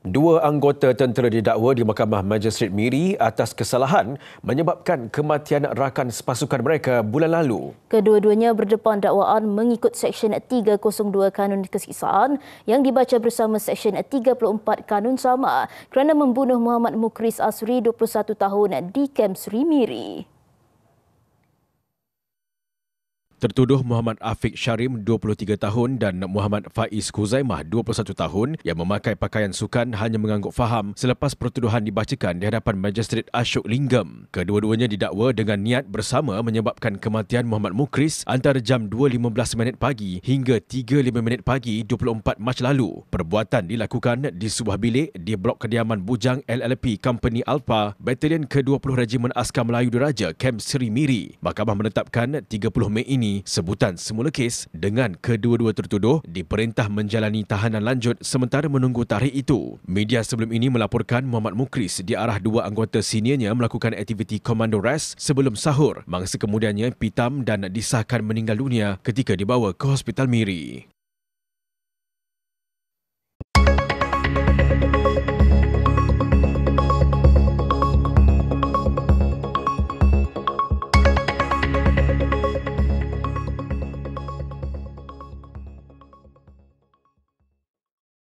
Dua anggota tentera didakwa di Mahkamah Magistrate Miri atas kesalahan menyebabkan kematian rakan sepasukan mereka bulan lalu. Kedua-duanya berdepan dakwaan mengikut Seksyen 302 Kanun Kesiksaan yang dibaca bersama Seksyen 34 Kanun Sama kerana membunuh Muhammad Mukris Asri 21 tahun di Kem Sri Miri. Tertuduh Muhammad Afiq Syarim, 23 tahun dan Muhammad Faiz Khuzaimah, 21 tahun yang memakai pakaian sukan hanya mengangguk faham selepas pertuduhan dibacakan di hadapan Magistrate Ashok Lingam. Kedua-duanya didakwa dengan niat bersama menyebabkan kematian Muhammad Mukris antara jam 2.15 pagi hingga 3.5 pagi 24 Mac lalu. Perbuatan dilakukan di sebuah bilik di blok kediaman bujang LLP Company Alpha, Batalion ke-20 Regimen Askar Melayu Diraja, Kem Sri Miri. Mahkamah menetapkan 30 Mei ini sebutan semula kes dengan kedua-dua tertuduh diperintah menjalani tahanan lanjut sementara menunggu tarikh itu. Media sebelum ini melaporkan Muhammad Mukris diarah dua anggota seniornya melakukan aktiviti komando rest sebelum sahur. Mangsa kemudiannya pitam dan disahkan meninggal dunia ketika dibawa ke Hospital Miri.